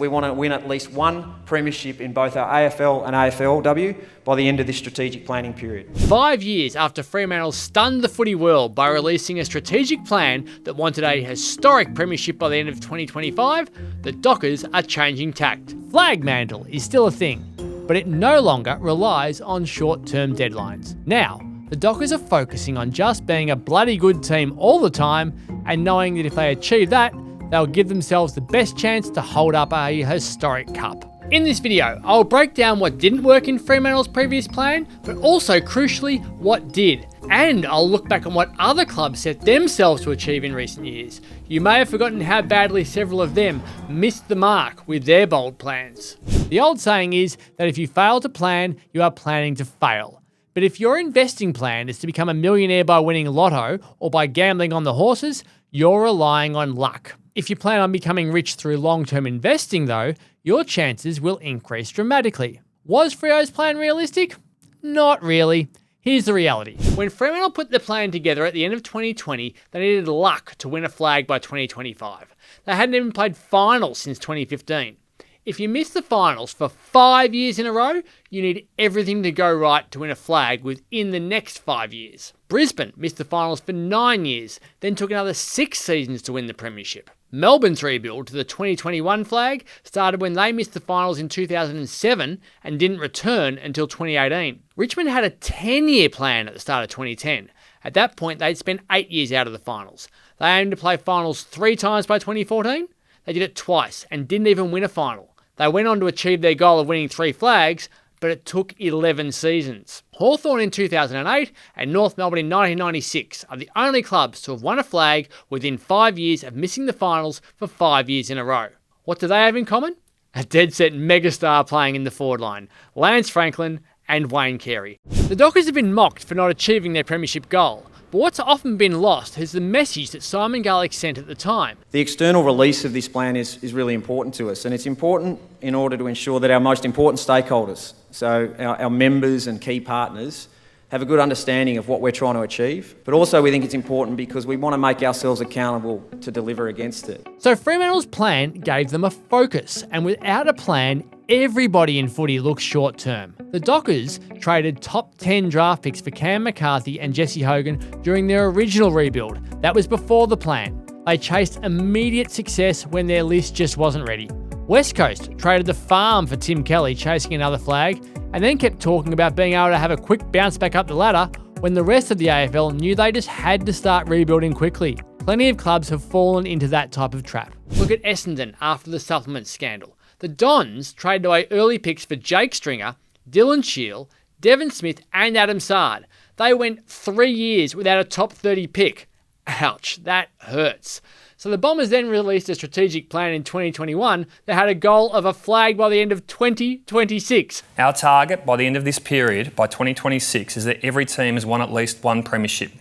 We want to win at least one premiership in both our AFL and AFLW by the end of this strategic planning period. 5 years after Fremantle stunned the footy world by releasing a strategic plan that wanted a historic premiership by the end of 2025, the Dockers are changing tact. Flag mantle is still a thing, but it no longer relies on short-term deadlines. Now, the Dockers are focusing on just being a bloody good team all the time and knowing that if they achieve that, they'll give themselves the best chance to hold up a historic cup. In this video, I'll break down what didn't work in Fremantle's previous plan, but also crucially, what did. And I'll look back on what other clubs set themselves to achieve in recent years. You may have forgotten how badly several of them missed the mark with their bold plans. The old saying is that if you fail to plan, you are planning to fail. But if your investing plan is to become a millionaire by winning lotto or by gambling on the horses, you're relying on luck. If you plan on becoming rich through long-term investing though, your chances will increase dramatically. Was Freo's plan realistic? Not really. Here's the reality. When Fremantle put the plan together at the end of 2020, they needed luck to win a flag by 2025. They hadn't even played finals since 2015. If you miss the finals for 5 years in a row, you need everything to go right to win a flag within the next 5 years. Brisbane missed the finals for 9 years, then took another 6 seasons to win the premiership. Melbourne's rebuild to the 2021 flag started when they missed the finals in 2007 and didn't return until 2018. Richmond had a 10-year plan at the start of 2010. At that point, they'd spent 8 years out of the finals. They aimed to play finals 3 times by 2014. They did it twice and didn't even win a final. They went on to achieve their goal of winning 3 flags, but it took 11 seasons. Hawthorn in 2008 and North Melbourne in 1996 are the only clubs to have won a flag within 5 years of missing the finals for 5 years in a row. What do they have in common? A dead-set megastar playing in the forward line, Lance Franklin and Wayne Carey. The Dockers have been mocked for not achieving their premiership goal, but what's often been lost is the message that Simon Garlick sent at the time. The external release of this plan is really important to us, and it's important in order to ensure that our most important stakeholders, so our members and key partners, have a good understanding of what we're trying to achieve. But also we think it's important because we want to make ourselves accountable to deliver against it. So Fremantle's plan gave them a focus, and without a plan, everybody in footy looks short term. The Dockers traded top 10 draft picks for Cam McCarthy and Jesse Hogan during their original rebuild. That was before the plan. They chased immediate success when their list just wasn't ready. West Coast traded the farm for Tim Kelly, chasing another flag, and then kept talking about being able to have a quick bounce back up the ladder when the rest of the AFL knew they just had to start rebuilding quickly. Plenty of clubs have fallen into that type of trap. Look at Essendon after the supplement scandal. The Dons traded away early picks for Jake Stringer, Dylan Shield, Devon Smith and Adam Sard. They went 3 years without a top 30 pick. Ouch, that hurts. So the Bombers then released a strategic plan in 2021 that had a goal of a flag by the end of 2026. Our target by the end of this period, by 2026, is that every team has won at least one premiership.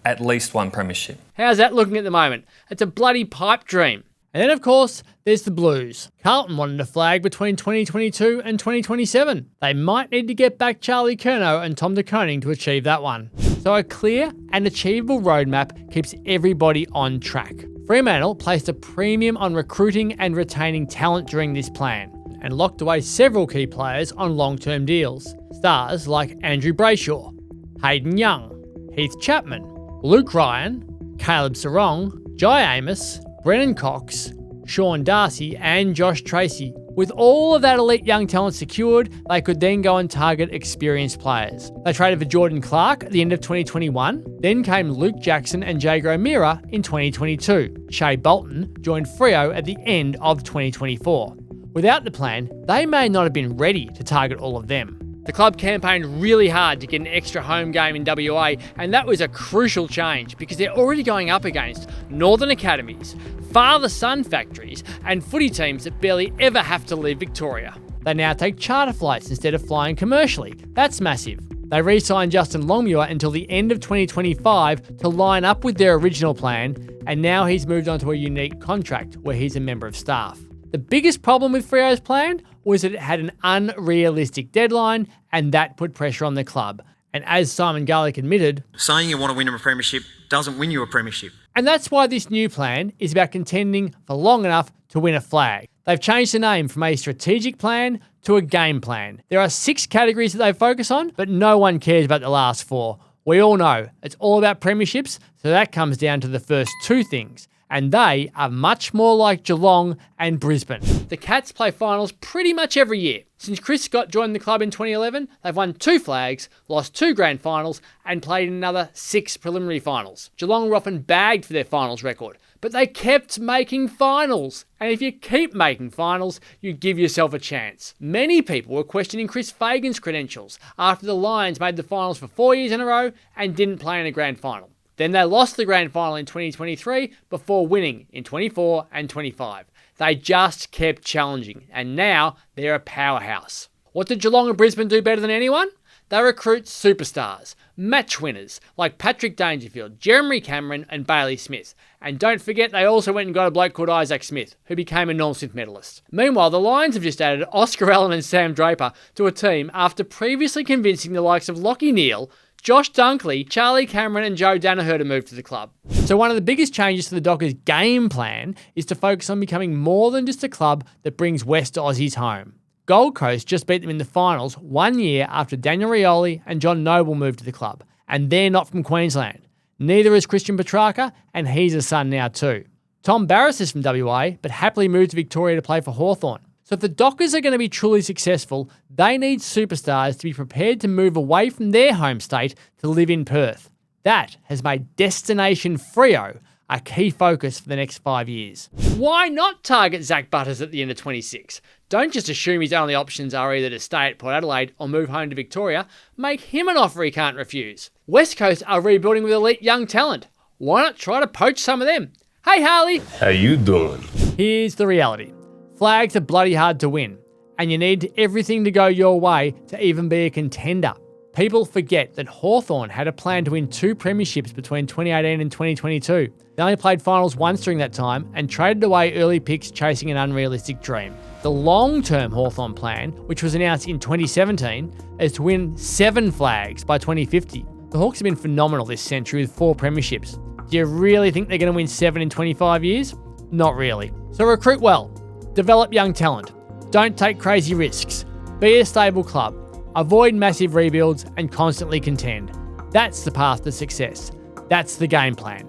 At least one premiership. How's that looking at the moment? It's a bloody pipe dream. And then, of course, there's the Blues. Carlton wanted a flag between 2022 and 2027. They might need to get back Charlie Curnow and Tom de Koning to achieve that one. So a clear and achievable roadmap keeps everybody on track. Fremantle placed a premium on recruiting and retaining talent during this plan and locked away several key players on long-term deals. Stars like Andrew Brayshaw, Hayden Young, Heath Chapman, Luke Ryan, Caleb Sarong, Jai Amos, Brennan Cox, Sean Darcy and Josh Tracy. With all of that elite young talent secured, they could then go and target experienced players. They traded for Jordan Clark at the end of 2021, then came Luke Jackson and Jago Mira in 2022. Shea Bolton joined Freo at the end of 2024. Without the plan, they may not have been ready to target all of them. The club campaigned really hard to get an extra home game in WA, and that was a crucial change because they're already going up against Northern Academies, father-son factories, and footy teams that barely ever have to leave Victoria. They now take charter flights instead of flying commercially. That's massive. They re-signed Justin Longmuir until the end of 2025 to line up with their original plan, and now he's moved on to a unique contract where he's a member of staff. The biggest problem with Freo's plan was that it had an unrealistic deadline, and that put pressure on the club. And as Simon Garlick admitted, saying you want to win a premiership doesn't win you a premiership. And that's why this new plan is about contending for long enough to win a flag. They've changed the name from a strategic plan to a game plan. There are 6 categories that they focus on, but no one cares about the last 4. We all know it's all about premierships, so that comes down to the first 2 things. And they are much more like Geelong and Brisbane. The Cats play finals pretty much every year. Since Chris Scott joined the club in 2011, they've won 2 flags, lost 2 grand finals, and played in another 6 preliminary finals. Geelong were often bagged for their finals record, but they kept making finals. And if you keep making finals, you give yourself a chance. Many people were questioning Chris Fagan's credentials after the Lions made the finals for 4 years in a row and didn't play in a grand final. Then they lost the grand final in 2023 before winning in 24 and 25. They just kept challenging, and now they're a powerhouse. What did Geelong and Brisbane do better than anyone? They recruit superstars, match winners like Patrick Dangerfield, Jeremy Cameron and Bailey Smith. And don't forget they also went and got a bloke called Isaac Smith, who became a Norm Smith medalist. Meanwhile, the Lions have just added Oscar Allen and Sam Draper to a team after previously convincing the likes of Lachie Neale, Josh Dunkley, Charlie Cameron and Joe Danaher to move to the club. So one of the biggest changes to the Dockers' game plan is to focus on becoming more than just a club that brings West Aussies home. Gold Coast just beat them in the finals 1 year after Daniel Rioli and John Noble moved to the club. And they're not from Queensland. Neither is Christian Petrarca, and he's a son now too. Tom Barris is from WA, but happily moved to Victoria to play for Hawthorn. So if the Dockers are going to be truly successful, they need superstars to be prepared to move away from their home state to live in Perth. That has made Destination Freo a key focus for the next 5 years. Why not target Zach Butters at the end of 26? Don't just assume his only options are either to stay at Port Adelaide or move home to Victoria. Make him an offer he can't refuse. West Coast are rebuilding with elite young talent. Why not try to poach some of them? Hey Harley! How you doing? Here's the reality. Flags are bloody hard to win, and you need everything to go your way to even be a contender. People forget that Hawthorn had a plan to win 2 premierships between 2018 and 2022. They only played finals once during that time and traded away early picks chasing an unrealistic dream. The long-term Hawthorn plan, which was announced in 2017, is to win 7 flags by 2050. The Hawks have been phenomenal this century with 4 premierships. Do you really think they're going to win 7 in 25 years? Not really. So recruit well. Develop young talent. Don't take crazy risks. Be a stable club. Avoid massive rebuilds and constantly contend. That's the path to success. That's the game plan.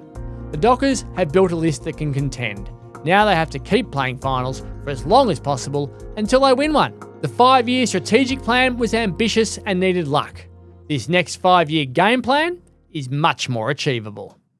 The Dockers have built a list that can contend. Now they have to keep playing finals for as long as possible until they win one. The 5-year strategic plan was ambitious and needed luck. This next 5-year game plan is much more achievable.